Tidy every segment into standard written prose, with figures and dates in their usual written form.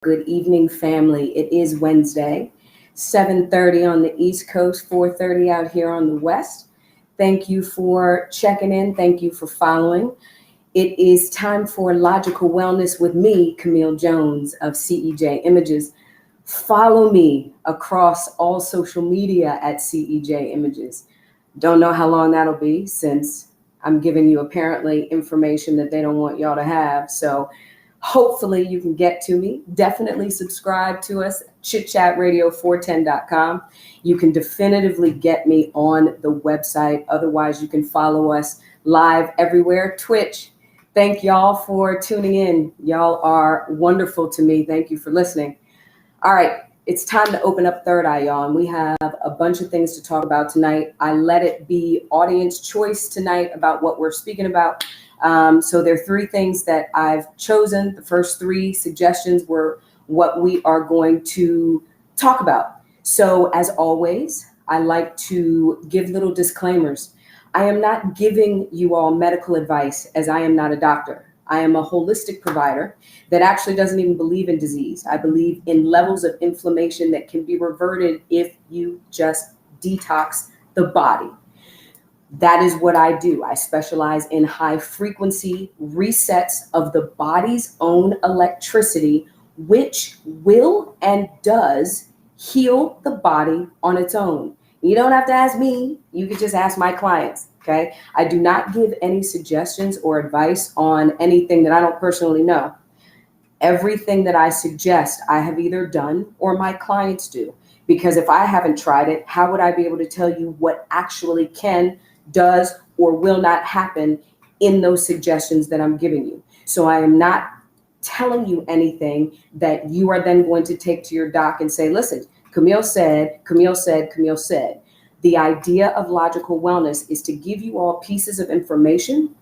Good evening, family. It is Wednesday, 7:30 on the East Coast, 4:30 out here on the West. Thank you for checking in. Thank you for following. It is time for Logical Wellness with me, Camille Jones of CEJ Images. Follow me across all social media at CEJ Images. Don't know how long that'll be since I'm giving you apparently information that they don't want y'all to have. So hopefully you can get to me. Definitely subscribe to us, chitchatradio410.com. You can definitively get me on the website. Otherwise, you can follow us live everywhere. Twitch. Thank y'all for tuning in. Y'all are wonderful to me. Thank you for listening. All right, it's time to open up Third Eye, y'all. And we have a bunch of things to talk about tonight. I let it be audience choice tonight about what we're speaking about. So there are three things that I've chosen. The first three suggestions were what we are going to talk about. So as always, I like to give little disclaimers. I am not giving you all medical advice, as I am not a doctor. I am a holistic provider that actually doesn't even believe in disease. I believe in levels of inflammation that can be reverted if you just detox the body. That is what I do. I specialize in high frequency resets of the body's own electricity, which will and does heal the body on its own. You don't have to ask me. You can just ask my clients. Okay. I do not give any suggestions or advice on anything that I don't personally know. Everything that I suggest, I have either done or my clients do. Because if I haven't tried it, how would I be able to tell you what actually can, does, or will not happen in those suggestions that I'm giving you? So I am not telling you anything that you are then going to take to your doc and say, listen, Camille said, Camille said, Camille said. The idea of logical wellness is to give you all pieces of information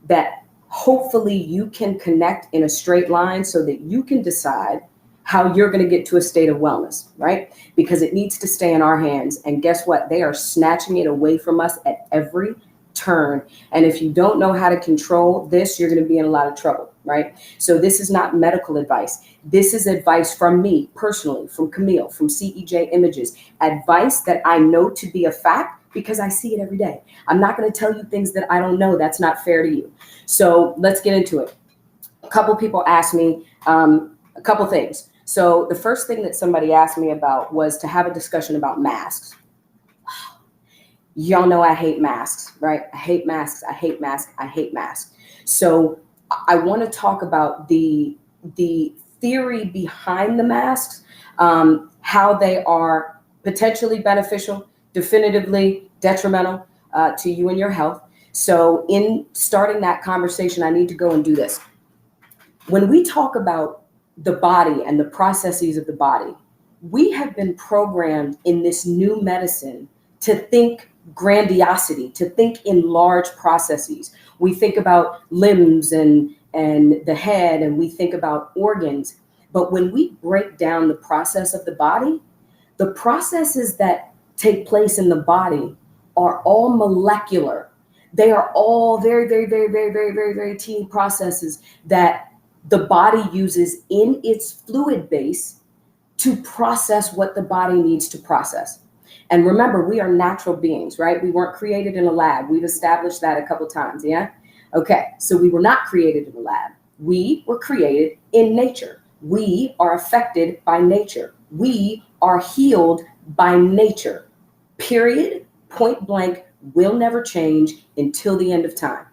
that hopefully you can connect in a straight line so that you can decide how you're going to get to a state of wellness, right? Because it needs to stay in our hands. And guess what? They are snatching it away from us at every turn. And if you don't know how to control this, you're going to be in a lot of trouble, right? So this is not medical advice. This is advice from me personally, from Camille, from CEJ Images, advice that I know to be a fact because I see it every day. I'm not going to tell you things that I don't know. That's not fair to you. So let's get into it. A couple people asked me a couple things. So the first thing that somebody asked me about was to have a discussion about masks. Y'all know I hate masks, right? I hate masks. I hate masks. I hate masks. So I want to talk about the theory behind the masks, how they are potentially beneficial, definitively detrimental to you and your health. So in starting that conversation, I need to go and do this. When we talk about the body and the processes of the body, we have been programmed in this new medicine to think grandiosity, to think in large processes. We think about limbs and the head, and we think about organs. But when we break down the process of the body, the processes that take place in the body are all molecular. They are all very, very, very, very, very, very, very teeny processes that the body uses in its fluid base to process what the body needs to process. And remember, we are natural beings, right? We weren't created in a lab. We've established that a couple times, yeah? Okay, so we were not created in a lab. We were created in nature. We are affected by nature. We are healed by nature. Period, point blank, will never change until the end of time.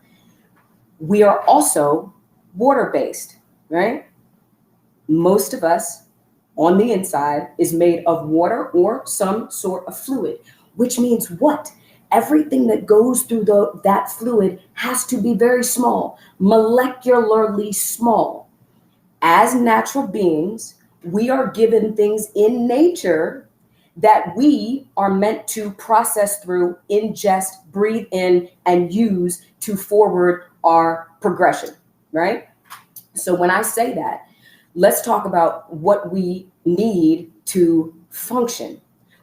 We are also water-based, right? Most of us on the inside is made of water or some sort of fluid, which means what? Everything that goes through that fluid has to be very small, molecularly small. As natural beings, we are given things in nature that we are meant to process through, ingest, breathe in, and use to forward our progression, right? So when I say that, let's talk about what we need to function.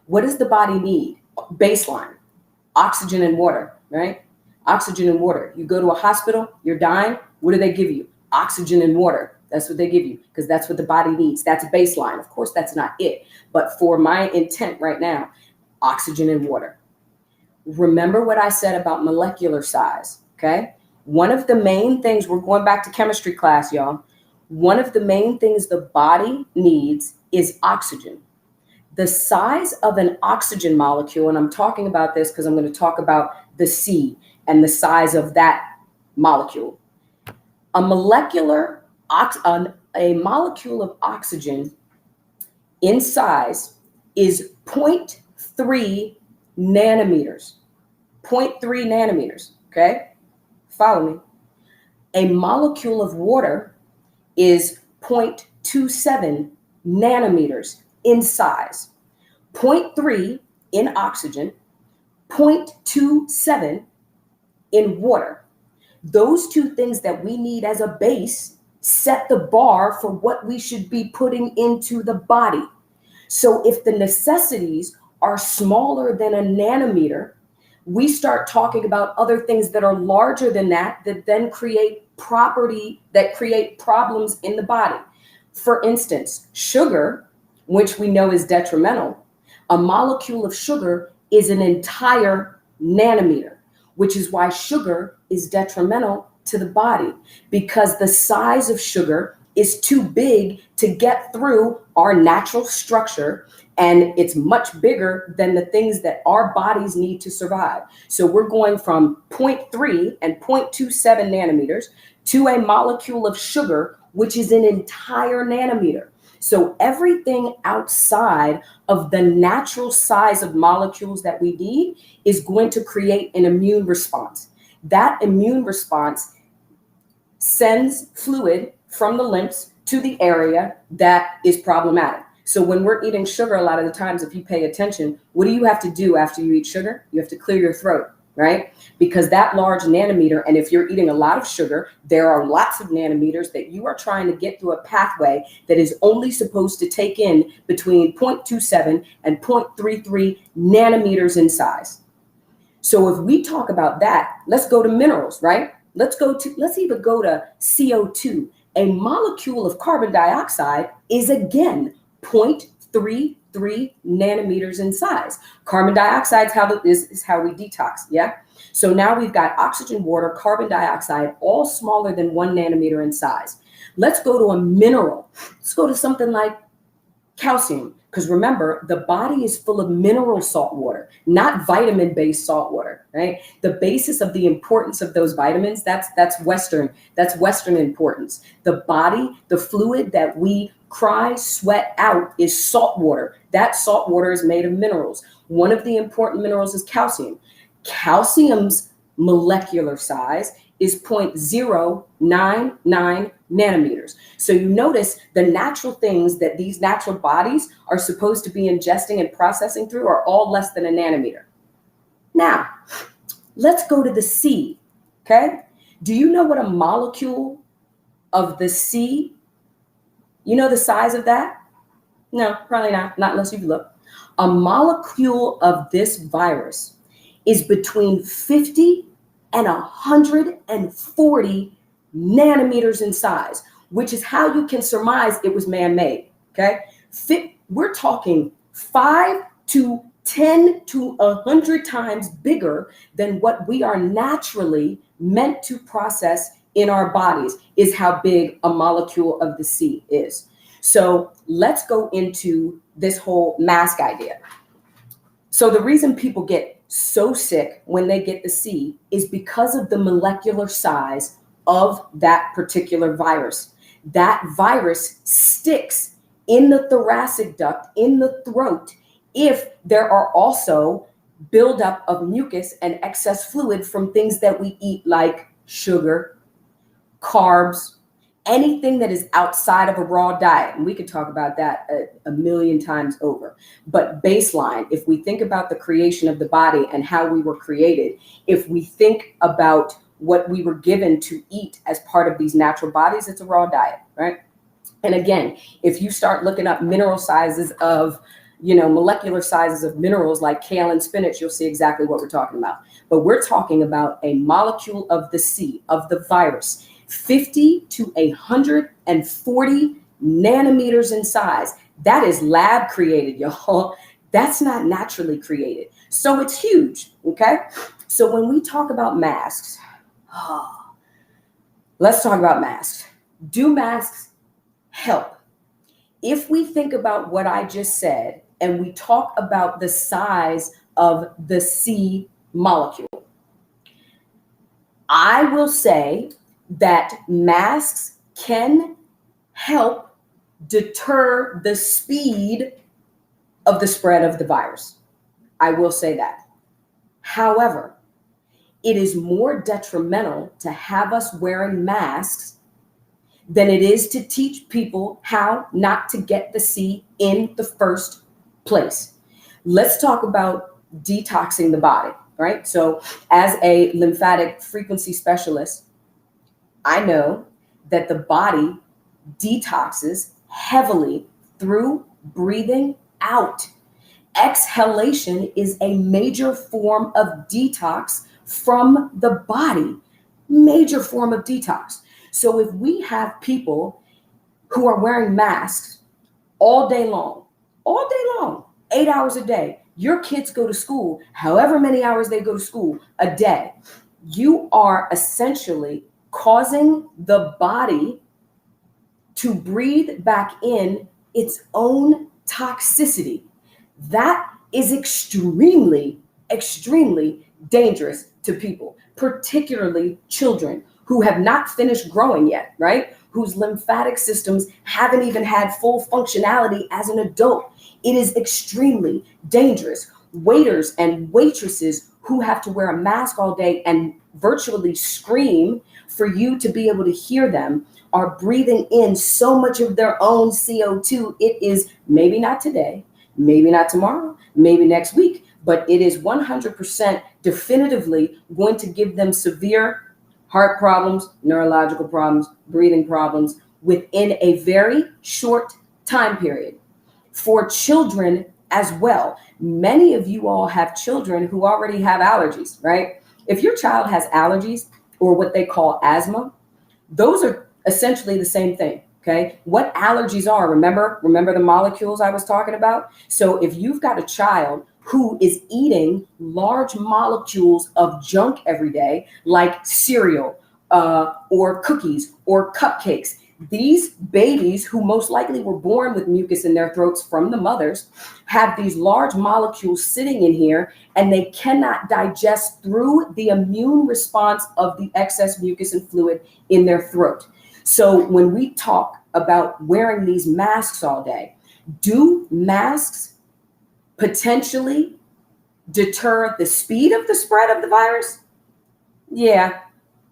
What does the body need? Baseline, oxygen and water, right? Oxygen and water. You go to a hospital, you're dying. What do they give you? Oxygen and water. That's what they give you because that's what the body needs. That's baseline. Of course, that's not it. But for my intent right now, oxygen and water. Remember what I said about molecular size, okay? One of the main things, we're going back to chemistry class, y'all. One of the main things the body needs is oxygen. The size of an oxygen molecule, and I'm talking about this because I'm going to talk about the C and the size of that molecule. A molecule of oxygen in size is 0.3 nanometers. 0.3 nanometers, okay? Follow me. A molecule of water is 0.27 nanometers in size. 0.3 in oxygen, 0.27 in water. Those two things that we need as a base set the bar for what we should be putting into the body. So if the necessities are smaller than a nanometer, we start talking about other things that are larger than that then create problems in the body. For instance, sugar, which we know is detrimental, a molecule of sugar is an entire nanometer, which is why sugar is detrimental to the body, because the size of sugar is too big to get through our natural structure, and it's much bigger than the things that our bodies need to survive. So we're going from 0.3 and 0.27 nanometers to a molecule of sugar, which is an entire nanometer. So everything outside of the natural size of molecules that we need is going to create an immune response. That immune response sends fluid from the lymphs to the area that is problematic. So when we're eating sugar, a lot of the times, if you pay attention, what do you have to do after you eat sugar? You have to clear your throat, right? Because that large nanometer, and if you're eating a lot of sugar, there are lots of nanometers that you are trying to get through a pathway that is only supposed to take in between 0.27 and 0.33 nanometers in size. So if we talk about that, let's go to minerals, right? Let's even go to CO2. A molecule of carbon dioxide is again 0.33 nanometers in size. Carbon dioxide is how we detox, yeah? So now we've got oxygen, water, carbon dioxide, all smaller than 1 nanometer in size. Let's go to a mineral. Let's go to something like calcium, because remember, the body is full of mineral salt water, not vitamin-based salt water, right? The basis of the importance of those vitamins, that's Western importance. The body, the fluid that we cry, sweat out is salt water. That salt water is made of minerals. One of the important minerals is calcium. Calcium's molecular size is 0.099 nanometers. So you notice the natural things that these natural bodies are supposed to be ingesting and processing through are all less than a nanometer. Now, let's go to the C, okay? Do you know what a molecule of the C, you know the size of that? No, probably not unless you've looked. A molecule of this virus is between 50 and 140 nanometers in size, which is how you can surmise it was man-made, okay? We're talking 5 to 10 to 100 times bigger than what we are naturally meant to process in our bodies is how big a molecule of the C is. So let's go into this whole mask idea. So the reason people get so sick when they get the C is because of the molecular size of that particular virus. That virus sticks in the thoracic duct, in the throat, if there are also buildup of mucus and excess fluid from things that we eat like sugar, carbs, anything that is outside of a raw diet. And we could talk about that a million times over. But baseline, if we think about the creation of the body and how we were created, if we think about what we were given to eat as part of these natural bodies, it's a raw diet, right? And again, if you start looking up mineral sizes of, molecular sizes of minerals like kale and spinach, you'll see exactly what we're talking about. But we're talking about a molecule of the C, of the virus. 50 to 140 nanometers in size. That is lab created, y'all. That's not naturally created. So it's huge, okay? So when we talk about masks, let's talk about masks. Do masks help? If we think about what I just said and we talk about the size of the C molecule, I will say that masks can help deter the speed of the spread of the virus. I will say that. However, it is more detrimental to have us wearing masks than it is to teach people how not to get the C in the first place. Let's talk about detoxing the body, right? So as a lymphatic frequency specialist, I know that the body detoxes heavily through breathing out. Exhalation is a major form of detox from the body, major form of detox. So if we have people who are wearing masks all day long, 8 hours a day, your kids go to school, however many hours they go to school a day, you are essentially causing the body to breathe back in its own toxicity. That is extremely, extremely dangerous to people, particularly children who have not finished growing yet, right? Whose lymphatic systems haven't even had full functionality as an adult. It is extremely dangerous. Waiters and waitresses who have to wear a mask all day and virtually scream for you to be able to hear them are breathing in so much of their own CO2. It is maybe not today, maybe not tomorrow, maybe next week, but it is 100% definitively going to give them severe heart problems, neurological problems, breathing problems within a very short time period. For children as well, many of you all have children who already have allergies, right? If your child has allergies or what they call asthma, those are essentially the same thing. Okay, what allergies are, remember the molecules I was talking about? So if you've got a child who is eating large molecules of junk every day, like cereal or cookies or cupcakes, these babies who most likely were born with mucus in their throats from the mothers have these large molecules sitting in here, and they cannot digest through the immune response of the excess mucus and fluid in their throat. So when we talk about wearing these masks all day, do masks potentially deter the speed of the spread of the virus? Yeah,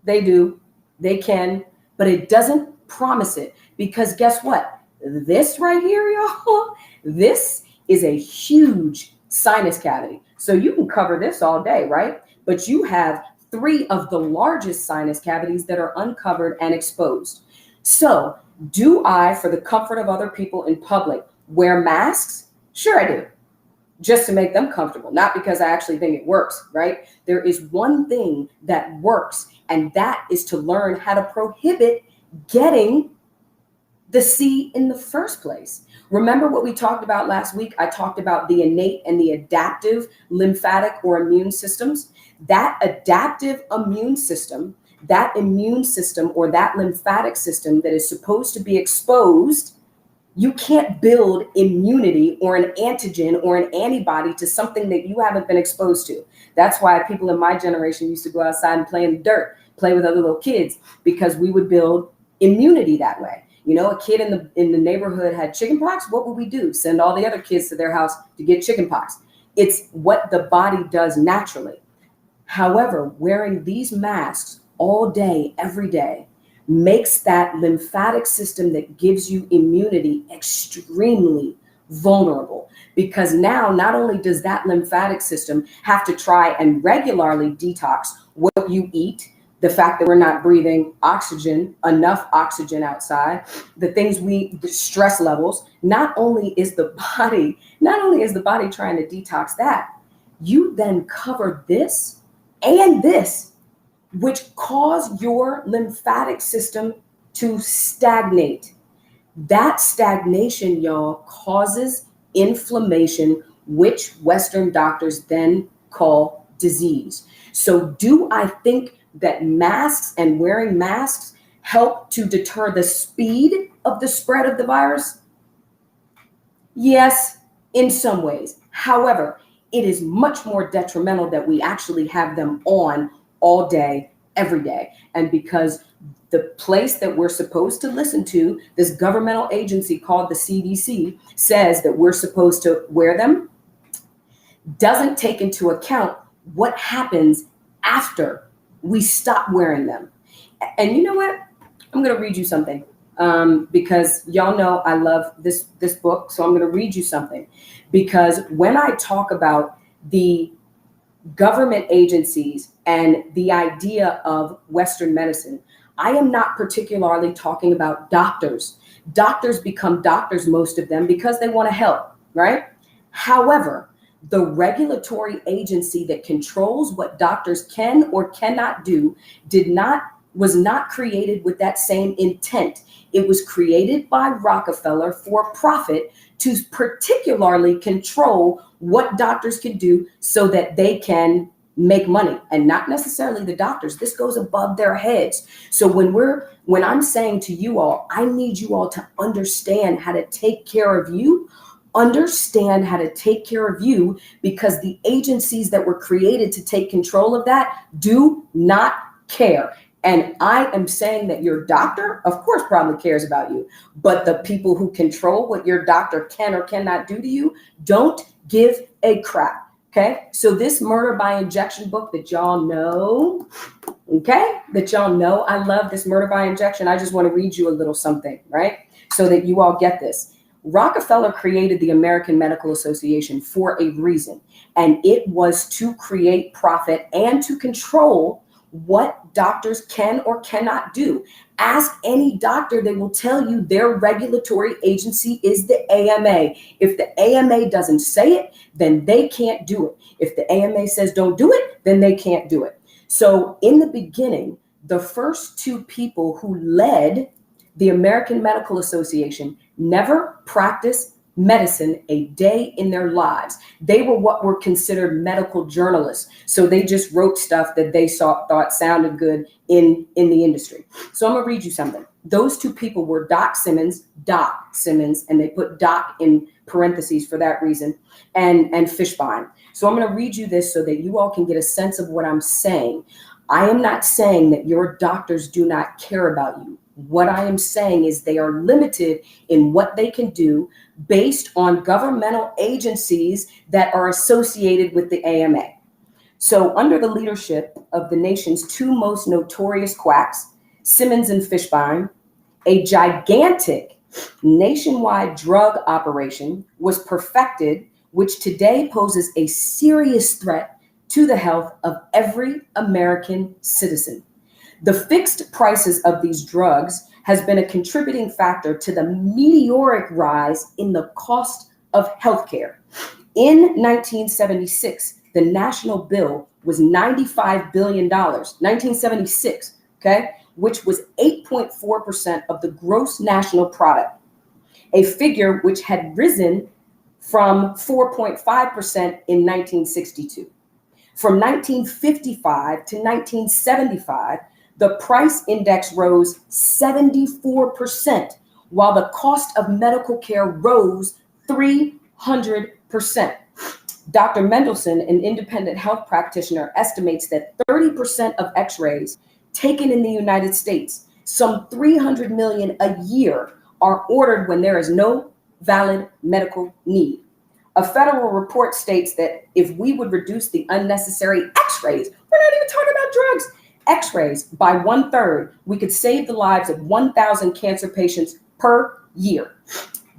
they do. They can, but it doesn't promise it, because guess what? This right here, y'all, this is a huge sinus cavity. So you can cover this all day, right? But you have 3 of the largest sinus cavities that are uncovered and exposed. So do I, for the comfort of other people in public, wear masks? Sure I do. Just to make them comfortable, not because I actually think it works, right? There is one thing that works, and that is to learn how to prohibit getting the C in the first place. Remember what we talked about last week? I talked about the innate and the adaptive lymphatic or immune systems. That adaptive immune system, that immune system or that lymphatic system that is supposed to be exposed, you can't build immunity or an antigen or an antibody to something that you haven't been exposed to. That's why people in my generation used to go outside and play in the dirt, play with other little kids, because we would build immunity that way. You know, a kid in the neighborhood had chickenpox. What would we do? Send all the other kids to their house to get chickenpox. It's what the body does naturally. However, wearing these masks all day, every day, makes that lymphatic system that gives you immunity extremely vulnerable, because now not only does that lymphatic system have to try and regularly detox what you eat, the fact that we're not breathing oxygen, enough oxygen outside, the stress levels, not only is the body trying to detox that, you then cover this and this which cause your lymphatic system to stagnate. That stagnation, y'all, causes inflammation, which Western doctors then call disease. So do I think that masks and wearing masks help to deter the speed of the spread of the virus? Yes, in some ways. However, it is much more detrimental that we actually have them on all day, every day. And because the place that we're supposed to listen to, this governmental agency called the CDC, says that we're supposed to wear them, doesn't take into account what happens after we stop wearing them. And you know what? I'm going to read you something because y'all know I love this book. So I'm going to read you something, because when I talk about the government agencies and the idea of Western medicine, I am not particularly talking about doctors. Doctors become doctors, most of them, because they want to help, right? However, the regulatory agency that controls what doctors can or cannot do was not created with that same intent. It was created by Rockefeller for profit to particularly control what doctors can do so that they can make money, and not necessarily the doctors. This goes above their heads. So when I'm saying to you all, I need you all to understand how to take care of you, understand how to take care of you, because the agencies that were created to take control of that do not care. And I am saying that your doctor, of course, probably cares about you, but the people who control what your doctor can or cannot do to you don't give a crap. Okay, so this murder by injection book that y'all know, I love this murder by injection. I just want to read you a little something, right? So that you all get this. Rockefeller created the American Medical Association for a reason, and it was to create profit and to control what doctors can or cannot do. Ask any doctor, they will tell you their regulatory agency is the AMA. If the AMA doesn't say it, then they can't do it. If the AMA says don't do it, then they can't do it. So in the beginning, the first two people who led the American Medical Association never practiced medicine a day in their lives. They were what were considered medical journalists. So they just wrote stuff that they thought sounded good in the industry. So I'm gonna read you something. Those two people were Doc Simmons, and they put Doc in parentheses for that reason, and Fishbein. So I'm gonna read you this so that you all can get a sense of what I'm saying. I am not saying that your doctors do not care about you. What I am saying is they are limited in what they can do based on governmental agencies that are associated with the AMA. So under the leadership of the nation's two most notorious quacks, Simmons and Fishbein, a gigantic nationwide drug operation was perfected, which today poses a serious threat to the health of every American citizen. The fixed prices of these drugs has been a contributing factor to the meteoric rise in the cost of healthcare. In 1976, the national bill was $95 billion, 1976, okay, which was 8.4% of the gross national product, a figure which had risen from 4.5% in 1962. From 1955 to 1975, the price index rose 74%, while the cost of medical care rose 300%. Dr. Mendelsohn, an independent health practitioner, estimates that 30% of x-rays taken in the United States, some 300 million a year, are ordered when there is no valid medical need. A federal report states that if we would reduce the unnecessary x-rays, we're not even talking about drugs, x-rays by 1/3, we could save the lives of 1,000 cancer patients per year.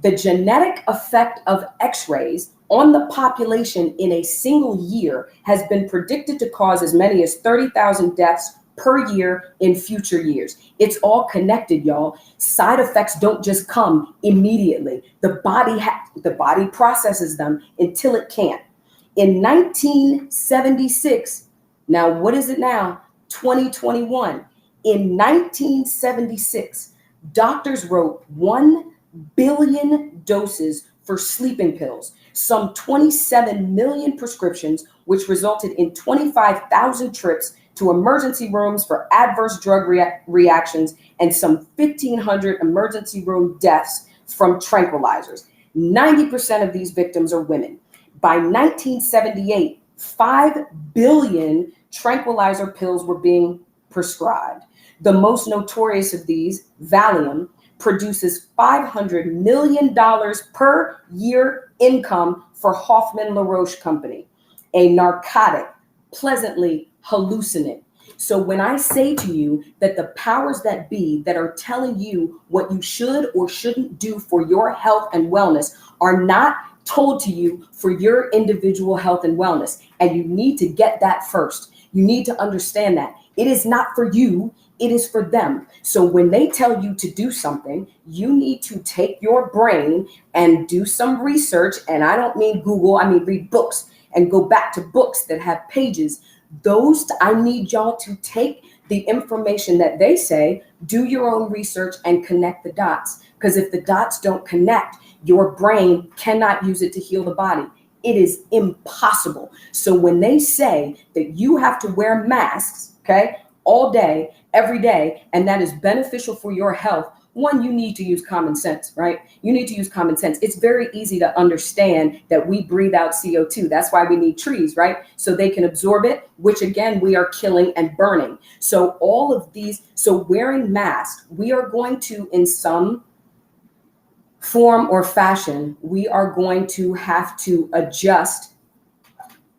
The genetic effect of x-rays on the population in a single year has been predicted to cause as many as 30,000 deaths per year in future years. It's all connected, y'all. Side effects don't just come immediately. The body processes them until it can't. In 1976, now what is it now? 2021. In 1976, doctors wrote 1 billion doses for sleeping pills, some 27 million prescriptions, which resulted in 25,000 trips to emergency rooms for adverse drug reactions and some 1,500 emergency room deaths from tranquilizers. 90% of these victims are women. By 1978, 5 billion tranquilizer pills were being prescribed. The most notorious of these, Valium, produces $500 million per year income for Hoffman LaRoche Company, a narcotic, pleasantly hallucinant. So when I say to you that the powers that be that are telling you what you should or shouldn't do for your health and wellness are not told to you for your individual health and wellness, and you need to get that first. You need to understand that it is not for you, it is for them. So when they tell you to do something, you need to take your brain and do some research. And I don't mean Google, I mean read books and go back to books that have pages. I need y'all to take the information that they say, do your own research and connect the dots. Because if the dots don't connect, your brain cannot use it to heal the body. It is impossible. So when they say that you have to wear masks, okay, all day, every day, and that is beneficial for your health, one, you need to use common sense, right? You need to use common sense. It's very easy to understand that we breathe out CO2. That's why we need trees, right? So they can absorb it, which again, we are killing and burning. So all of these, so wearing masks, we are going to, in some form or fashion, we are going to have to adjust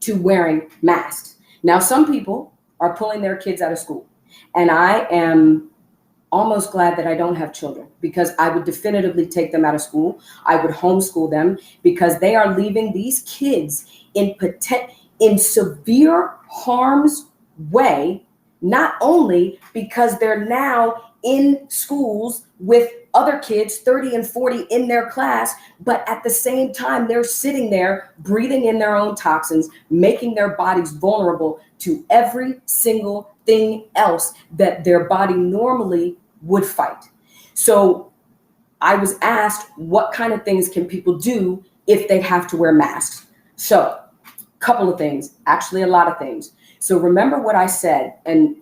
to wearing masks. Now, some people are pulling their kids out of school, and I am almost glad that I don't have children, because I would definitively take them out of school. I would homeschool them, because they are leaving these kids in severe harm's way, not only because they're now in schools with other kids, 30 and 40 in their class, but at the same time, they're sitting there breathing in their own toxins, making their bodies vulnerable to every single thing else that their body normally would fight. So I was asked, what kind of things can people do if they have to wear masks? So a couple of things, actually a lot of things. So remember what I said, and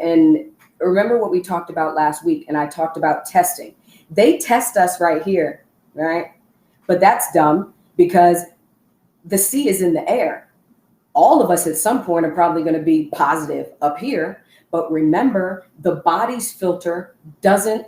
remember what we talked about last week, and I talked about testing. They test us right here, right? But that's dumb, because the C is in the air. All of us at some point are probably going to be positive up here. But remember, the body's filter doesn't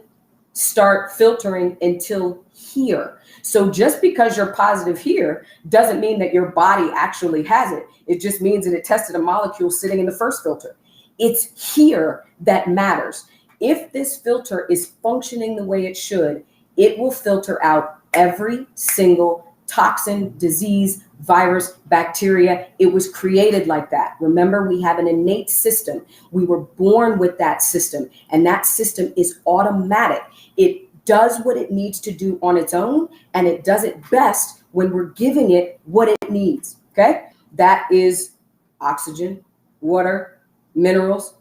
start filtering until here. So just because you're positive here doesn't mean that your body actually has it. It just means that it tested a molecule sitting in the first filter. It's here that matters. If this filter is functioning the way it should, it will filter out every single toxin, disease, virus, bacteria. It was created like that. Remember, we have an innate system. We were born with that system, and that system is automatic. It does what it needs to do on its own, and it does it best when we're giving it what it needs, okay? That is oxygen, water, minerals,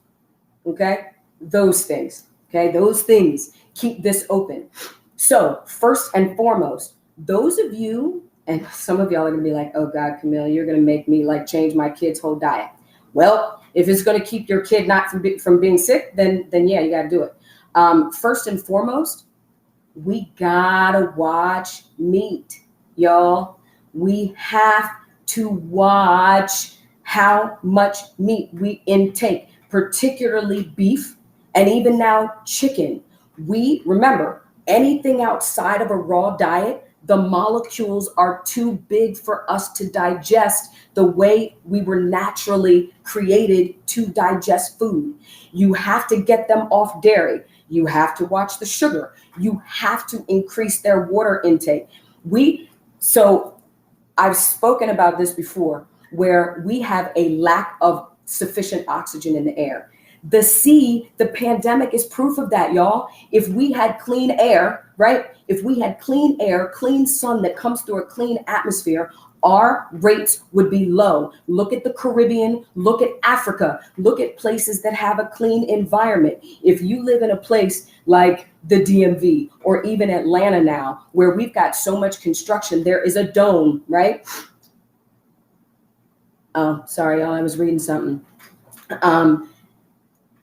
okay? Those things, okay? Those things keep this open. So first and foremost, those of you, and some of y'all are gonna be like, oh God, Camille, you're gonna make me like change my kid's whole diet. Well, if it's gonna keep your kid not from being sick, then yeah, you gotta do it. First and foremost, we gotta watch meat, y'all. We have to watch how much meat we intake, particularly beef, and even now chicken. We remember, anything outside of a raw diet, the molecules are too big for us to digest the way we were naturally created to digest food. You have to get them off dairy. You have to watch the sugar. You have to increase their water intake. So I've spoken about this before, where we have a lack of sufficient oxygen in the air. The C, the pandemic is proof of that, y'all. If we had clean air, right? If we had clean air, clean sun that comes through a clean atmosphere, our rates would be low. Look at the Caribbean, look at Africa, look at places that have a clean environment. If you live in a place like the DMV or even Atlanta now, where we've got so much construction, there is a dome, right? Oh, sorry, y'all, I was reading something.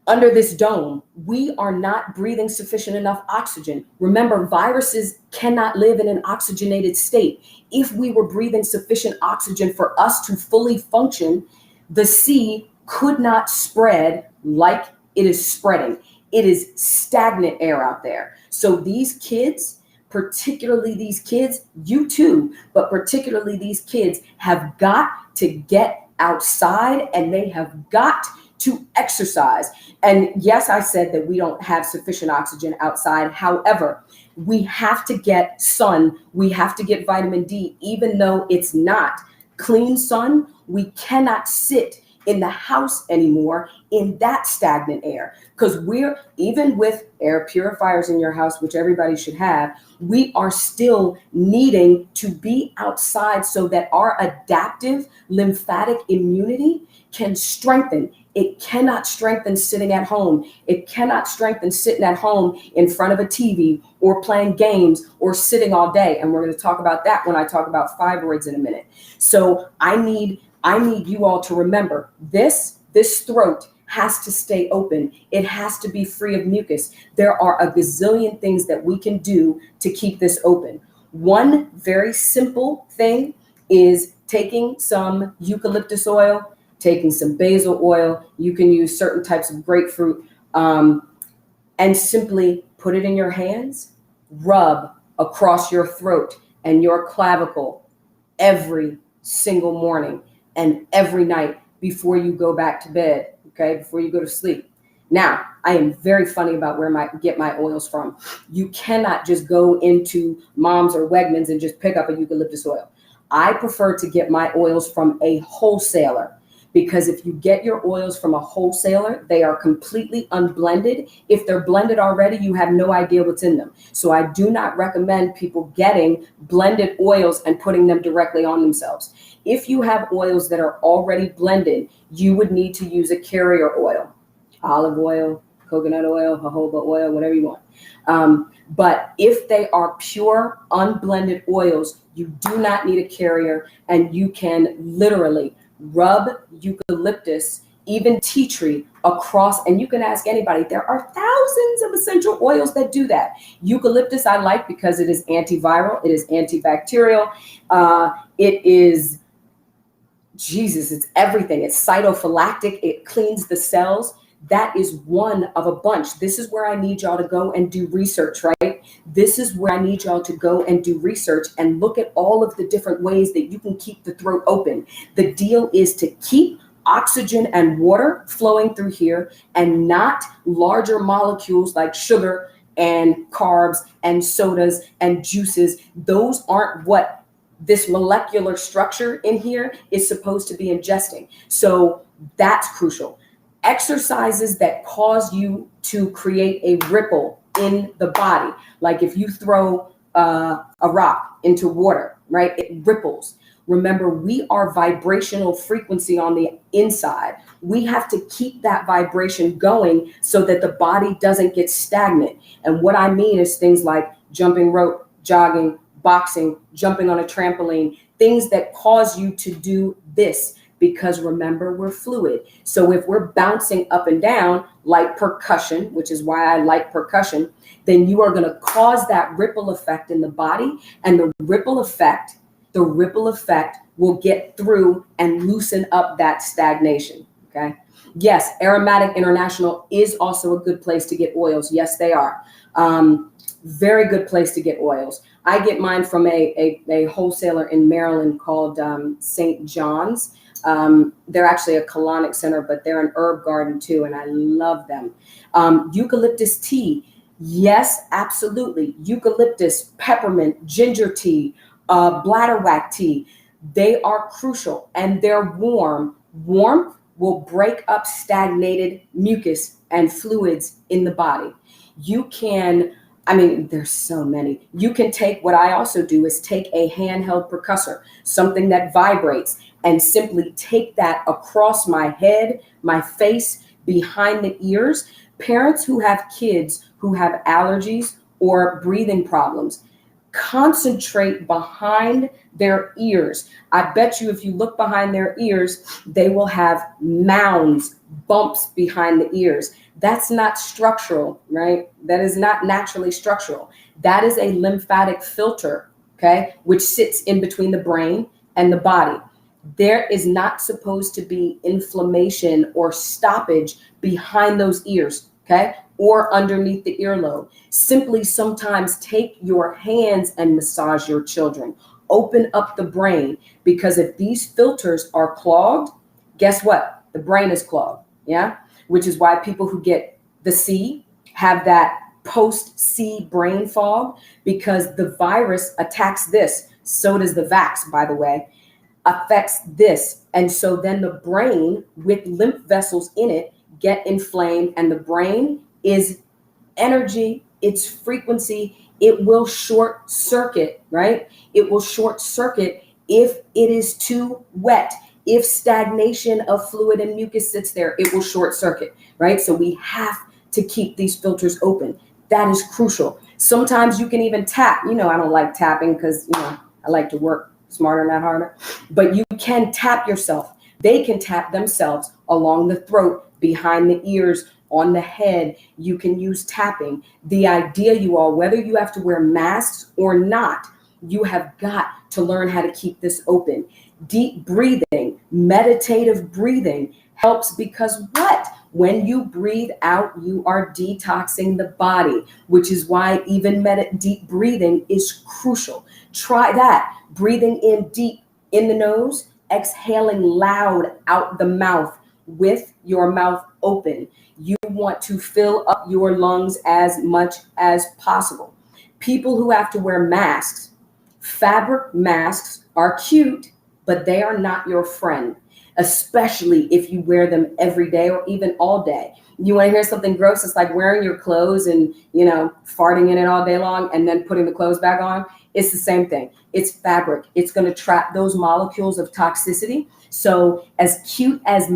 Under this dome, we are not breathing sufficient enough oxygen. Remember, viruses cannot live in an oxygenated state. If we were breathing sufficient oxygen for us to fully function, the sea could not spread like it is spreading. It is stagnant air out there. So these kids, particularly these kids, you too, but particularly these kids have got to get outside and they have got to exercise. And yes, I said that we don't have sufficient oxygen outside. However, we have to get sun. We have to get vitamin D, even though it's not clean sun. We cannot sit in the house anymore in that stagnant air, because we're, even with air purifiers in your house, which everybody should have, we are still needing to be outside so that our adaptive lymphatic immunity can strengthen. It cannot strengthen sitting at home. It cannot strengthen sitting at home in front of a TV or playing games or sitting all day. And we're going to talk about that when I talk about fibroids in a minute. So I need you all to remember this throat has to stay open. It has to be free of mucus. There are a gazillion things that we can do to keep this open. One very simple thing is taking some eucalyptus oil, taking some basil oil. You can use certain types of grapefruit, and simply put it in your hands, rub across your throat and your clavicle every single morning and every night before you go back to bed, okay, before you go to sleep. Now, I am very funny about where I get my oils from. You cannot just go into Mom's or Wegmans and just pick up a eucalyptus oil. I prefer to get my oils from a wholesaler, because if you get your oils from a wholesaler, they are completely unblended. If they're blended already, you have no idea what's in them. So I do not recommend people getting blended oils and putting them directly on themselves. If you have oils that are already blended, you would need to use a carrier oil, olive oil, coconut oil, jojoba oil, whatever you want. But if they are pure, unblended oils, you do not need a carrier, and you can literally rub eucalyptus, even tea tree, across, and you can ask anybody. There are thousands of essential oils that do that. Eucalyptus I like because it is antiviral, it is antibacterial, it is, Jesus, it's everything. It's cytophylactic, it cleans the cells. That is one of a bunch. This is where I need y'all to go and do research, right? This is where I need y'all to go and do research and look at all of the different ways that you can keep the throat open. The deal is to keep oxygen and water flowing through here, and not larger molecules like sugar and carbs and sodas and juices. Those aren't what this molecular structure in here is supposed to be ingesting. So that's crucial. Exercises that cause you to create a ripple in the body. Like if you throw a rock into water, right? It ripples. Remember, we are vibrational frequency on the inside. We have to keep that vibration going so that the body doesn't get stagnant. And what I mean is things like jumping rope, jogging, boxing, jumping on a trampoline, things that cause you to do this. Because remember, we're fluid. So if we're bouncing up and down like percussion, which is why I like percussion, then you are going to cause that ripple effect in the body. And the ripple effect will get through and loosen up that stagnation. Okay. Yes, Aromatic International is also a good place to get oils. Yes, they are. Very good place to get oils. I get mine from a wholesaler in Maryland called St. John's. They're actually a colonic center, but they're an herb garden too, and I love them. Eucalyptus tea. Yes, absolutely. Eucalyptus, peppermint, ginger tea, bladderwrack tea. They are crucial, and they're warm. Warmth will break up stagnated mucus and fluids in the body. You can, there's so many. You can take, what I also do is take a handheld percussor, something that vibrates, and simply take that across my head, my face, behind the ears. Parents who have kids who have allergies or breathing problems, concentrate behind their ears. I bet you if you look behind their ears, they will have mounds, bumps behind the ears. That's not structural, right? That is not naturally structural. That is a lymphatic filter, okay, which sits in between the brain and the body. There is not supposed to be inflammation or stoppage behind those ears, okay, or underneath the earlobe. Simply sometimes take your hands and massage your children. Open up the brain, because if these filters are clogged, guess what? The brain is clogged, yeah? Which is why people who get the C have that post-C brain fog, because the virus attacks this. So does the vax, by the way, affects this. And so then the brain with lymph vessels in it get inflamed, and the brain is energy, it's frequency. It will short circuit, right? It will short circuit if it is too wet. If stagnation of fluid and mucus sits there, it will short circuit, right? So we have to keep these filters open. That is crucial. Sometimes you can even tap. I don't like tapping because, I like to work smarter, not harder. But you can tap yourself. They can tap themselves along the throat, behind the ears, on the head. You can use tapping. The idea, you all, whether you have to wear masks or not, you have got to learn how to keep this open. Deep breathing, meditative breathing helps, because what? When you breathe out, you are detoxing the body, which is why even deep breathing is crucial. Try that. Breathing in deep in the nose, exhaling loud out the mouth with your mouth open. You want to fill up your lungs as much as possible. People who have to wear masks, fabric masks are cute, but they are not your friend, especially if you wear them every day or even all day. You want to hear something gross? It's like wearing your clothes and, farting in it all day long and then putting the clothes back on. It's the same thing. It's fabric. It's going to trap those molecules of toxicity. So as cute as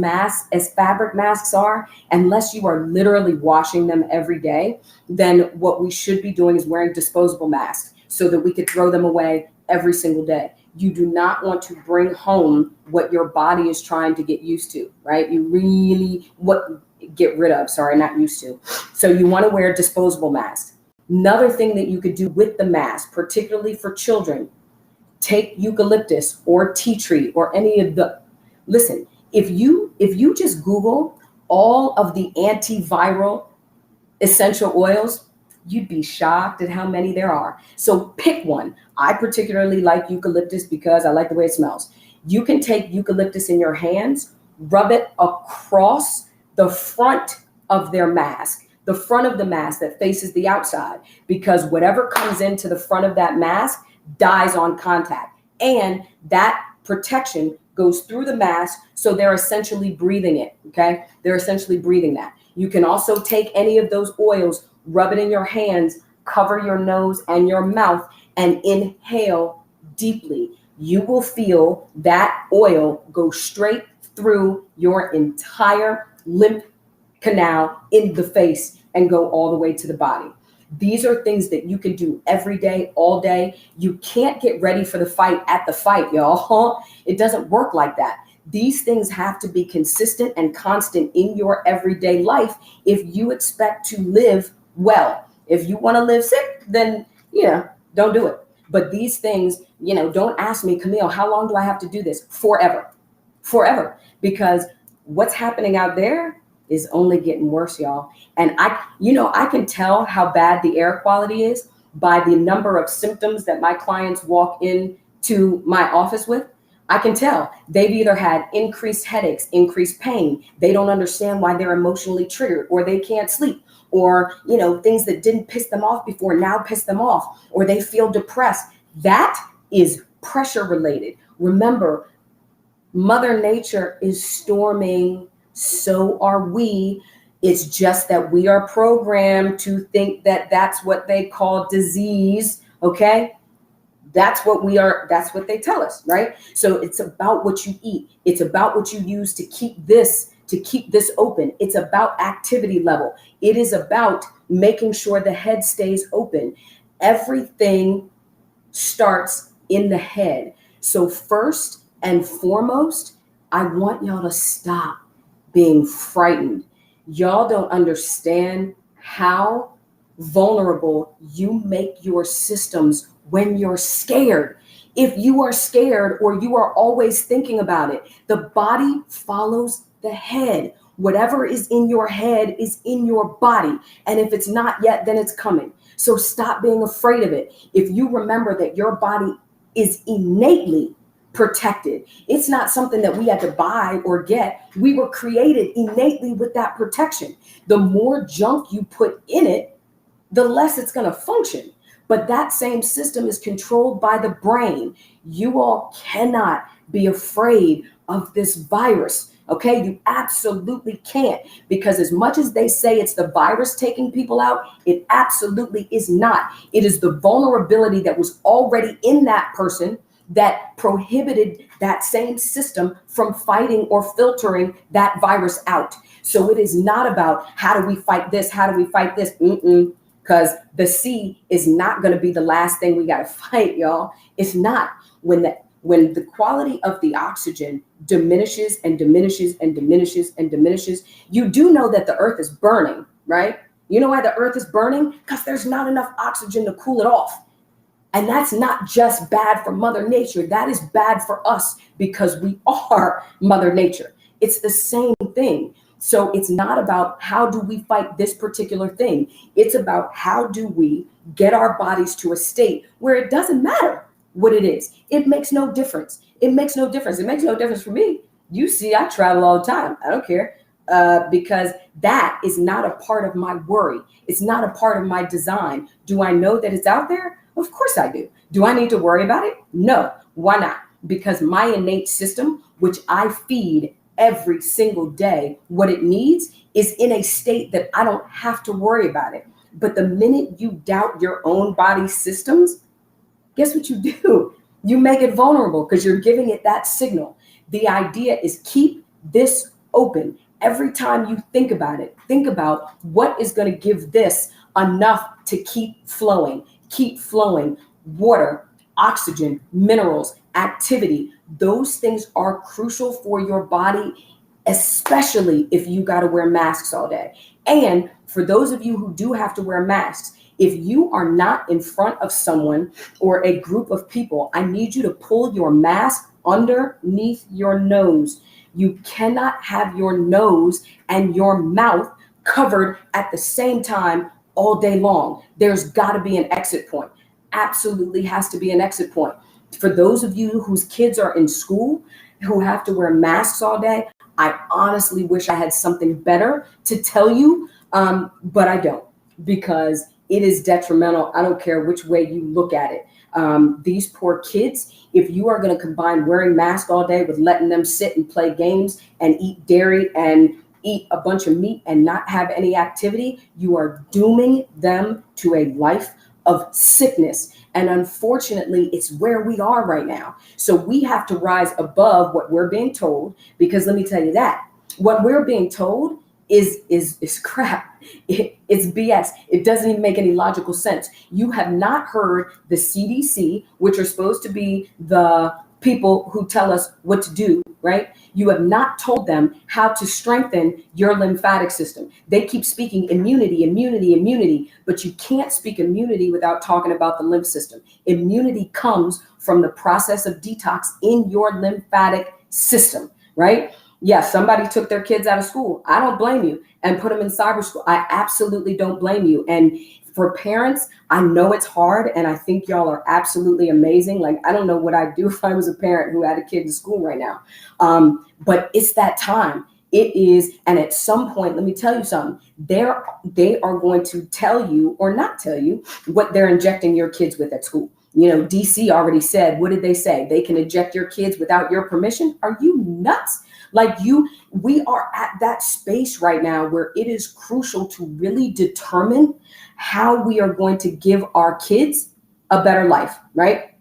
fabric masks are, unless you are literally washing them every day, then what we should be doing is wearing disposable masks so that we could throw them away every single day. You do not want to bring home what your body is trying to get used to, right? You really get rid of, not used to. So you want to wear disposable masks. Another thing that you could do with the mask, particularly for children, take eucalyptus or tea tree or any of the, listen, if you just Google all of the antiviral essential oils, you'd be shocked at how many there are. So pick one. I particularly like eucalyptus because I like the way it smells. You can take eucalyptus in your hands, rub it across the front of their mask, the front of the mask that faces the outside, because whatever comes into the front of that mask dies on contact. And that protection goes through the mask, so they're essentially breathing it, okay? They're essentially breathing that. You can also take any of those oils, rub it in your hands, cover your nose and your mouth, and inhale deeply. You will feel that oil go straight through your entire lymph canal in the face and go all the way to the body. These are things that you can do every day, all day. You can't get ready for the fight at the fight, y'all. It doesn't work like that. These things have to be consistent and constant in your everyday life if you expect to live well. If you want to live sick, then, don't do it. But these things, don't ask me, Camille, how long do I have to do this? Forever. Because what's happening out there is only getting worse, y'all. And I can tell how bad the air quality is by the number of symptoms that my clients walk into my office with. I can tell they've either had increased headaches, increased pain. They don't understand why they're emotionally triggered, or they can't sleep, or, things that didn't piss them off before now piss them off, or they feel depressed. That is pressure related. Remember, Mother Nature is storming, so are we. It's just that we are programmed to think that that's what they call disease, okay? That's what we are, that's what they tell us, right? So it's about what you eat. It's about what you use to keep this open. It's about activity level. It is about making sure the head stays open. Everything starts in the head. So first and foremost, I want y'all to stop being frightened. Y'all don't understand how vulnerable you make your systems when you're scared. If you are scared or you are always thinking about it, the body follows the head. Whatever is in your head is in your body. And if it's not yet, then it's coming. So stop being afraid of it. If you remember that your body is innately protected, it's not something that we had to buy or get. We were created innately with that protection. The more junk you put in it, the less it's going to function. But that same system is controlled by the brain. You all cannot be afraid of this virus. Okay, you absolutely can't, because as much as they say it's the virus taking people out, it absolutely is not. It is the vulnerability that was already in that person that prohibited that same system from fighting or filtering that virus out. So it is not about how do we fight this? How do we fight this? Because the C is not going to be the last thing we got to fight, y'all. It's not. When the quality of the oxygen diminishes and diminishes and diminishes and diminishes, you do know that the earth is burning, right? You know why the earth is burning? Because there's not enough oxygen to cool it off. And that's not just bad for Mother Nature. That is bad for us because we are Mother Nature. It's the same thing. So it's not about how do we fight this particular thing. It's about how do we get our bodies to a state where it doesn't matter what it is. It makes no difference. It makes no difference. It makes no difference for me. You see, I travel all the time. I don't care because that is not a part of my worry. It's not a part of my design. Do I know that it's out there? Of course I do. Do I need to worry about it? No. Why not? Because my innate system, which I feed every single day, what it needs is in a state that I don't have to worry about it. But the minute you doubt your own body systems, guess what you do? You make it vulnerable because you're giving it that signal. The idea is keep this open. Every time you think about it, think about what is going to give this enough to keep flowing. Keep flowing. Water, oxygen, minerals, activity. Those things are crucial for your body, especially if you got to wear masks all day. And for those of you who do have to wear masks, if you are not in front of someone or a group of people, I need you to pull your mask underneath your nose. You cannot have your nose and your mouth covered at the same time all day long. There's got to be an exit point. Absolutely has to be an exit point. For those of you whose kids are in school, who have to wear masks all day, I honestly wish I had something better to tell you, but I don't, because it is detrimental. I don't care which way you look at it. These poor kids, if you are going to combine wearing masks all day with letting them sit and play games and eat dairy and eat a bunch of meat and not have any activity, you are dooming them to a life of sickness. And unfortunately, it's where we are right now. So we have to rise above what we're being told, because let me tell you that what we're being told is crap. It's BS. It doesn't even make any logical sense. You have not heard the CDC, which are supposed to be the people who tell us what to do, right? You have not told them how to strengthen your lymphatic system. They keep speaking immunity, immunity, immunity, but you can't speak immunity without talking about the lymph system. Immunity comes from the process of detox in your lymphatic system, right? Yes, somebody took their kids out of school. I don't blame you, and put them in cyber school. I absolutely don't blame you. And for parents, I know it's hard, and I think y'all are absolutely amazing. Like, I don't know what I'd do if I was a parent who had a kid in school right now. But it's that time. It is, and at some point, let me tell you something. They are going to tell you or not tell you what they're injecting your kids with at school. DC already said, what did they say? They can eject your kids without your permission. Are you nuts? We are at that space right now where it is crucial to really determine how we are going to give our kids a better life, right?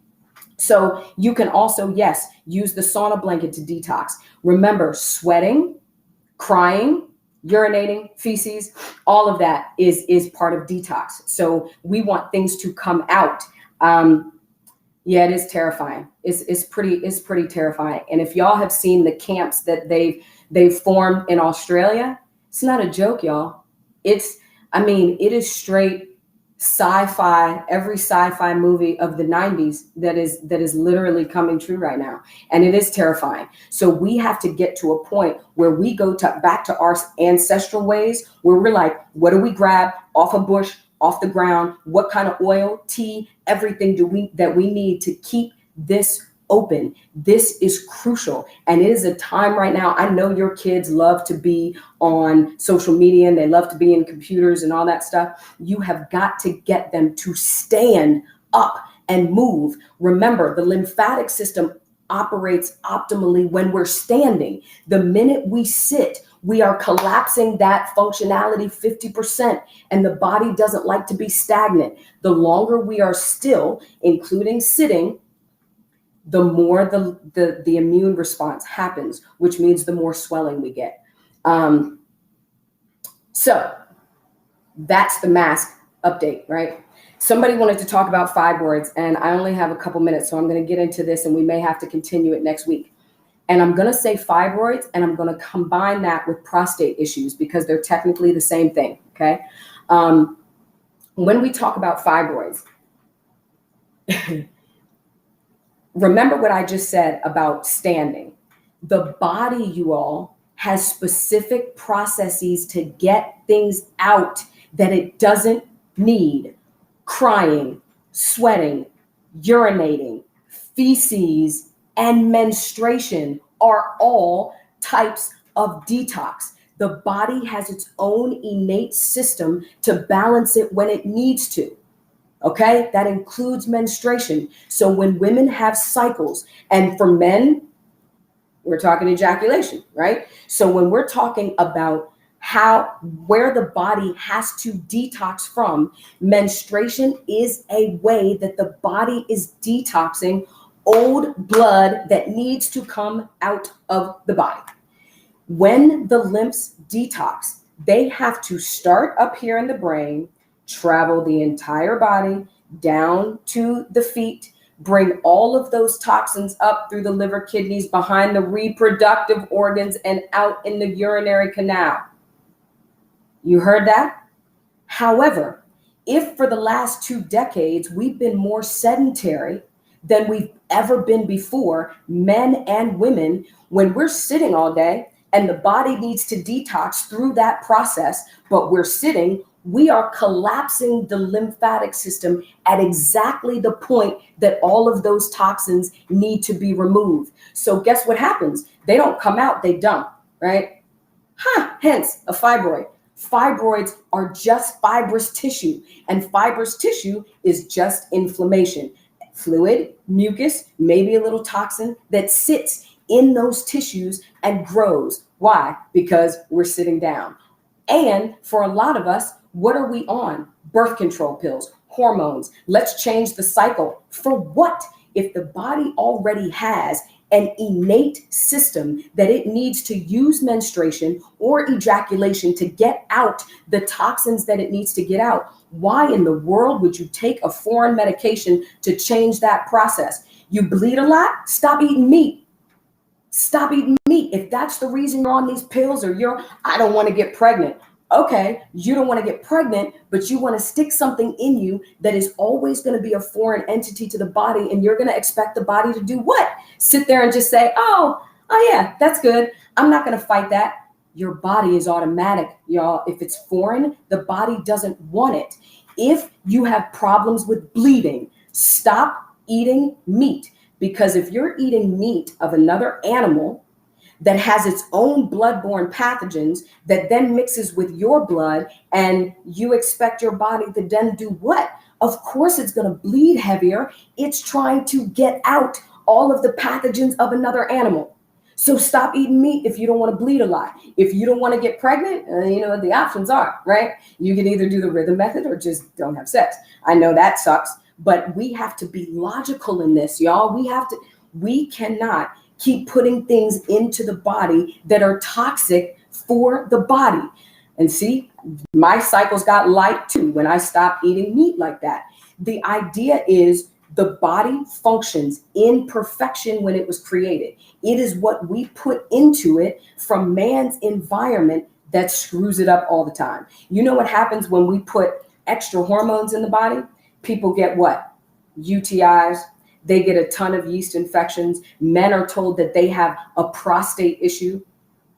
So you can also, yes, use the sauna blanket to detox. Remember, sweating, crying, urinating, feces, all of that is part of detox. So we want things to come out. Yeah, it is terrifying. It's pretty terrifying. And if y'all have seen the camps that they've formed in Australia, it's not a joke, y'all. It is straight sci-fi, every sci-fi movie of the 90s that is literally coming true right now. And it is terrifying. So we have to get to a point where we go back to our ancestral ways, where we're like, what do we grab off a bush, off the ground? What kind of oil, tea, everything that we need to keep this open? This is crucial. And it is a time right now. I know your kids love to be on social media and they love to be in computers and all that stuff. You have got to get them to stand up and move. Remember, the lymphatic system operates optimally when we're standing. The minute we sit, we are collapsing that functionality 50%, and the body doesn't like to be stagnant. The longer we are still, including sitting, the more the immune response happens, which means the more swelling we get. So that's the mask update, right? Somebody wanted to talk about fibroids, and I only have a couple minutes, so I'm going to get into this, and we may have to continue it next week. And I'm going to say fibroids, and I'm going to combine that with prostate issues because they're technically the same thing, okay? When we talk about fibroids, remember what I just said about standing. The body, you all, has specific processes to get things out that it doesn't need. Crying, sweating, urinating, feces, and menstruation are all types of detox. The body has its own innate system to balance it when it needs to. Okay, that includes menstruation. So when women have cycles, and for men, we're talking ejaculation, right? So when we're talking about where the body has to detox from, menstruation is a way that the body is detoxing old blood that needs to come out of the body. When the lymphs detox, they have to start up here in the brain, travel the entire body down to the feet, bring all of those toxins up through the liver, kidneys, behind the reproductive organs, and out in the urinary canal. You heard that? However, if for the last 2 decades we've been more sedentary than we've ever been before, men and women, when we're sitting all day and the body needs to detox through that process, but we're sitting, we are collapsing the lymphatic system at exactly the point that all of those toxins need to be removed. So guess what happens? They don't come out, they dump, right? Hence a fibroid. Fibroids are just fibrous tissue, and fibrous tissue is just inflammation. Fluid, mucus, maybe a little toxin that sits in those tissues and grows. Why? Because we're sitting down. And for a lot of us, what are we on? Birth control pills, hormones. Let's change the cycle. For what? If the body already has an innate system that it needs to use menstruation or ejaculation to get out the toxins that it needs to get out, why in the world would you take a foreign medication to change that process? You bleed a lot? Stop eating meat. Stop eating meat. If that's the reason you're on these pills, or I don't want to get pregnant. Okay, you don't want to get pregnant, but you want to stick something in you that is always going to be a foreign entity to the body, and you're going to expect the body to do what? Sit there and just say, oh yeah, that's good. I'm not going to fight that. Your body is automatic, y'all. If it's foreign, the body doesn't want it. If you have problems with bleeding, stop eating meat, because if you're eating meat of another animal that has its own bloodborne pathogens that then mixes with your blood, and you expect your body to then do what? Of course, it's going to bleed heavier. It's trying to get out all of the pathogens of another animal. So stop eating meat if you don't want to bleed a lot. If you don't want to get pregnant, you know what the options are, right? You can either do the rhythm method or just don't have sex. I know that sucks, but we have to be logical in this, y'all. We cannot keep putting things into the body that are toxic for the body. And see, my cycles got light too when I stopped eating meat like that. The idea is the body functions in perfection when it was created. It is what we put into it from man's environment that screws it up all the time. You know what happens when we put extra hormones in the body? People get what? UTIs. They get a ton of yeast infections. Men are told that they have a prostate issue.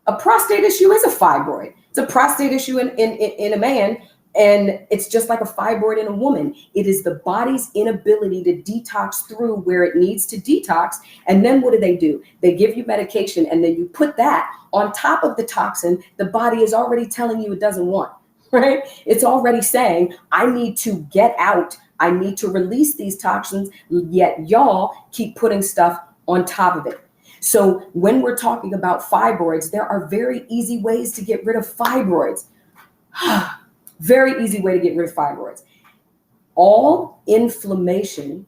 A prostate issue is a fibroid. It's a prostate issue in a man, and it's just like a fibroid in a woman. It is the body's inability to detox through where it needs to detox. And then what do? They give you medication, and then you put that on top of the toxin the body is already telling you it doesn't want, right? It's already saying, I need to get out. I need to release these toxins, yet y'all keep putting stuff on top of it. So when we're talking about fibroids, there are very easy ways to get rid of fibroids. Very easy way to get rid of fibroids. All inflammation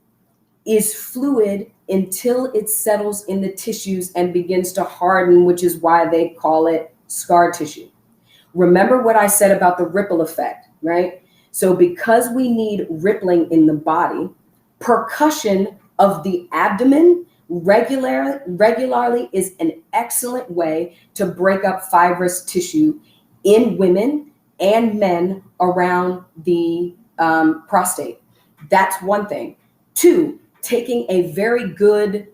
is fluid until it settles in the tissues and begins to harden, which is why they call it scar tissue. Remember what I said about the ripple effect, right? So because we need rippling in the body, percussion of the abdomen regularly is an excellent way to break up fibrous tissue in women and men around the prostate. That's one thing. Two, taking a very good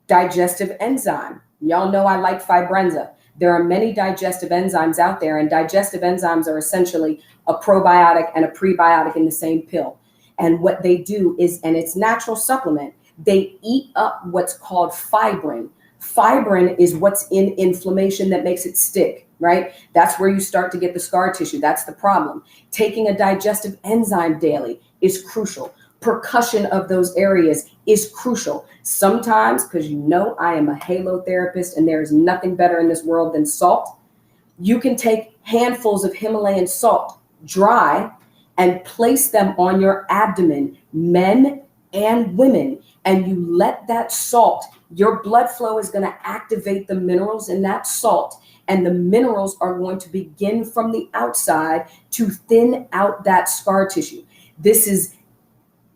digestive enzyme. Y'all know I like Fibrenza. There are many digestive enzymes out there, and digestive enzymes are essentially a probiotic and a prebiotic in the same pill. And what they do is, and it's natural supplement, they eat up what's called fibrin. Fibrin is what's in inflammation that makes it stick, right? That's where you start to get the scar tissue. That's the problem. Taking a digestive enzyme daily is crucial. Percussion of those areas is crucial. Sometimes, because you know I am a halotherapist and there is nothing better in this world than salt, you can take handfuls of Himalayan salt, dry, and place them on your abdomen, men and women, and you let that salt, your blood flow is going to activate the minerals in that salt, and the minerals are going to begin from the outside to thin out that scar tissue. This is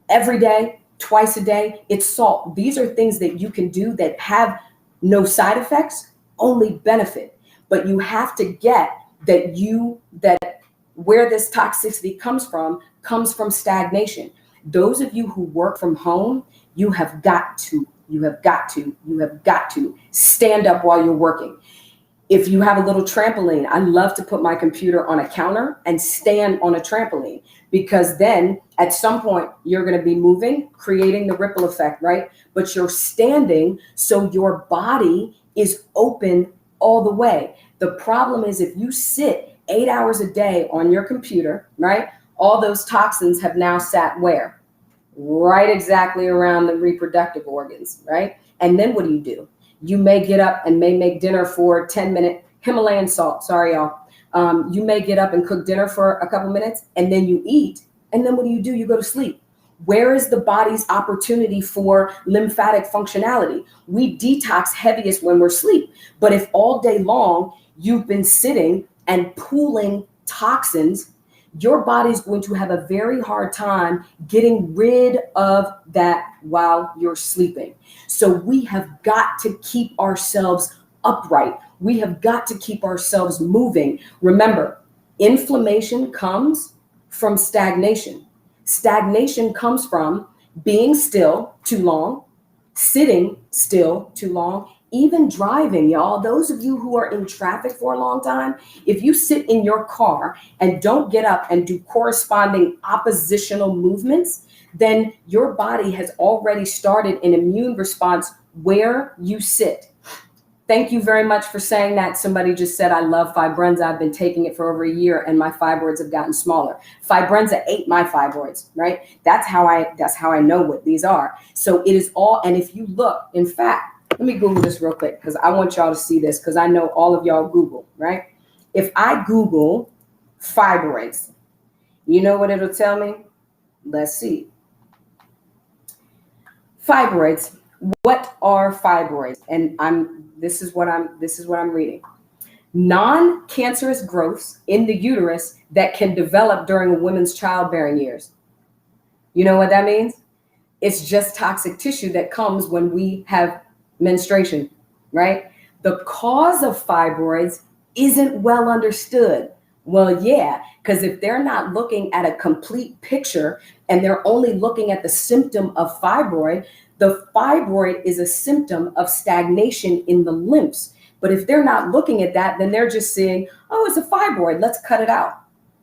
every day, twice a day. It's salt. These are things that you can do that have no side effects, only benefit. But you have to get that where this toxicity comes from stagnation. Those of you who work from home, you have got to stand up while you're working. If you have a little trampoline, I love to put my computer on a counter and stand on a trampoline, because then at some point you're going to be moving, creating the ripple effect, right? But you're standing, so your body is open all the way. The problem is if you sit 8 hours a day on your computer, right? All those toxins have now sat where? Right exactly around the reproductive organs, right? And then what do? You may get up and may make dinner for 10-minute Himalayan salt. Sorry, y'all. You may get up and cook dinner for a couple minutes, and then you eat. And then what do? You go to sleep. Where is the body's opportunity for lymphatic functionality? We detox heaviest when we're asleep. But if all day long you've been sitting and pooling toxins, your body's going to have a very hard time getting rid of that while you're sleeping. So we have got to keep ourselves upright. We have got to keep ourselves moving. Remember, inflammation comes from stagnation. Stagnation comes from being still too long, sitting still too long, even driving, y'all. Those of you who are in traffic for a long time, if you sit in your car and don't get up and do corresponding oppositional movements, then your body has already started an immune response where you sit. Thank you very much for saying that. Somebody just said, I love Fibrenza. I've been taking it for over a year and my fibroids have gotten smaller. Fibrenza ate my fibroids, right? That's how I know what these are. So it is all, and if you look, in fact, let me Google this real quick because I want y'all to see this because I know all of y'all Google, right? If I Google fibroids, you know what it'll tell me? Let's see. Fibroids. What are fibroids? And this is what I'm reading. Non-cancerous growths in the uterus that can develop during a woman's childbearing years. You know what that means? It's just toxic tissue that comes when we have menstruation, right? The cause of fibroids isn't well understood. Well, yeah, because if they're not looking at a complete picture and they're only looking at the symptom of fibroid, the fibroid is a symptom of stagnation in the lymphs. But if they're not looking at that, then they're just saying, oh, it's a fibroid, let's cut it out.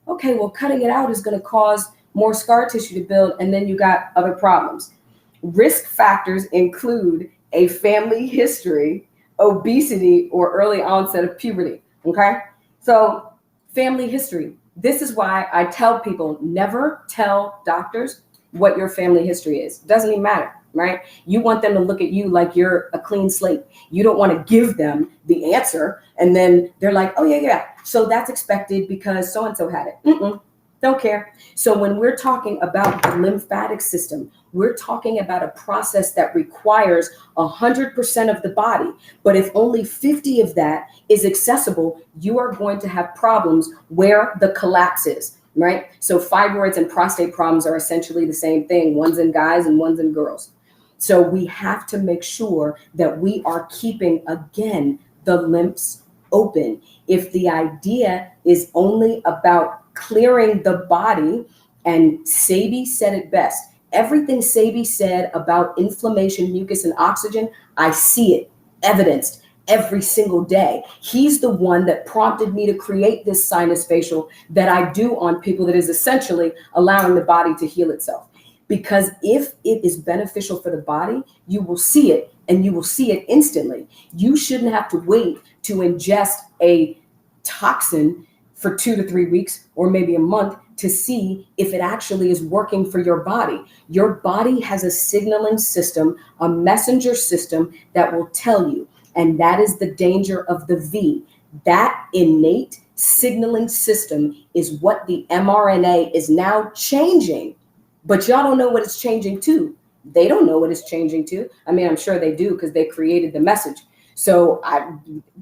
Okay, well, cutting it out is going to cause more scar tissue to build, and then you got other problems. Risk factors include a family history, obesity, or early onset of puberty, okay? So family history. This is why I tell people, never tell doctors what your family history is. Doesn't even matter, right? You want them to look at you like you're a clean slate. You don't want to give them the answer. And then they're like, oh, yeah. So that's expected because so-and-so had it. Don't care. So when we're talking about the lymphatic system, we're talking about a process that requires 100% of the body. But if only 50 of that is accessible, you are going to have problems where the collapse is, right? So fibroids and prostate problems are essentially the same thing. One's in guys and one's in girls. So we have to make sure that we are keeping, again, the lymphs open. If the idea is only about clearing the body, and Sebi said it best, everything Sebi said about inflammation, mucus, and oxygen, I see it evidenced every single day. He's the one that prompted me to create this sinus facial that I do on people that is essentially allowing the body to heal itself. Because if it is beneficial for the body, you will see it, and you will see it instantly. You shouldn't have to wait to ingest a toxin for 2 to 3 weeks or maybe a month to see if it actually is working for your body. Your body has a signaling system, a messenger system that will tell you, and that is the danger of the V. That innate signaling system is what the mRNA is now changing, but y'all don't know what it's changing to. They don't know what it's changing to. I mean, I'm sure they do because they created the message. So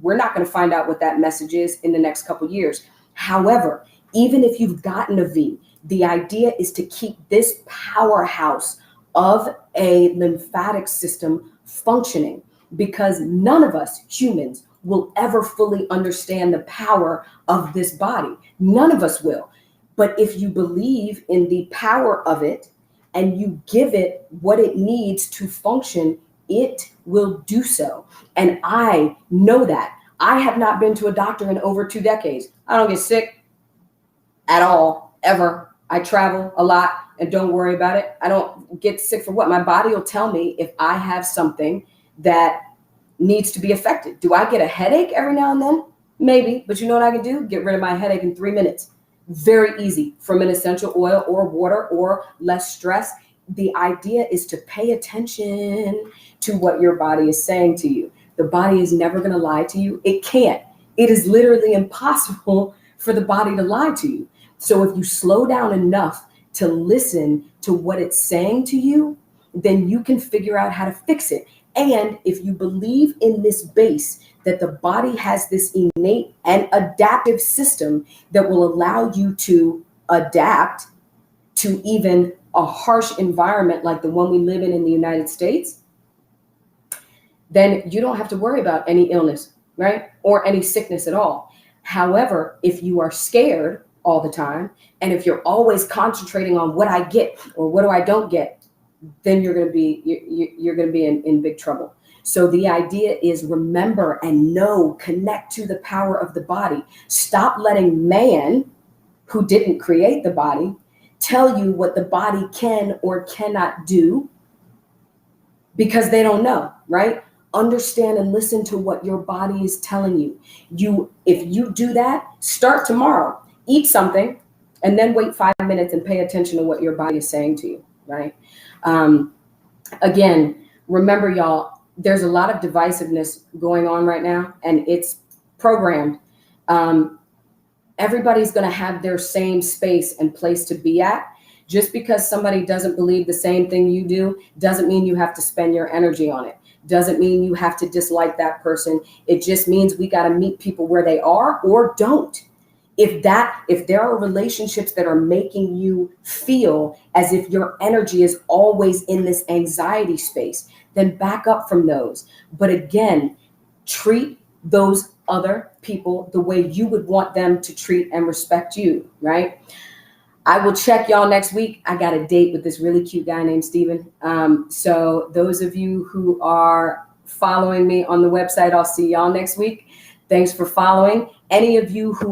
we're not going to find out what that message is in the next couple of years. However, even if you've gotten a V, the idea is to keep this powerhouse of a lymphatic system functioning, because none of us humans will ever fully understand the power of this body. None of us will. But if you believe in the power of it and you give it what it needs to function, it will do so. And I know that. I have not been to a doctor in over 2 decades. I don't get sick at all, ever. I travel a lot and don't worry about it. I don't get sick for what? My body will tell me if I have something that needs to be affected. Do I get a headache every now and then? Maybe, but you know what I can do? Get rid of my headache in 3 minutes. Very easy, from an essential oil or water or less stress. The idea is to pay attention to what your body is saying to you. The body is never going to lie to you. It can't. It is literally impossible for the body to lie to you. So if you slow down enough to listen to what it's saying to you, then you can figure out how to fix it. And if you believe in this base, that the body has this innate and adaptive system that will allow you to adapt to even a harsh environment like the one we live in the United States, then you don't have to worry about any illness, right? Or any sickness at all. However, if you are scared all the time, and if you're always concentrating on what I get or what do I don't get, then you're going to be in big trouble. So the idea is remember and know, connect to the power of the body. Stop letting man, who didn't create the body, tell you what the body can or cannot do, because they don't know, right? understand and listen to what your body is telling you. If you do that, start tomorrow, eat something, and then wait 5 minutes and pay attention to what your body is saying to you, right? Again, remember, y'all, there's a lot of divisiveness going on right now, and it's programmed. Everybody's going to have their same space and place to be at. Just because somebody doesn't believe the same thing you do doesn't mean you have to spend your energy on it. Doesn't mean you have to dislike that person. It just means we got to meet people where they are or don't. If there are relationships that are making you feel as if your energy is always in this anxiety space, then back up from those. But again, treat those other people the way you would want them to treat and respect you, right? I will check y'all next week. I got a date with this really cute guy named Steven. So those of you who are following me on the website, I'll see y'all next week. Thanks for following. Any of you who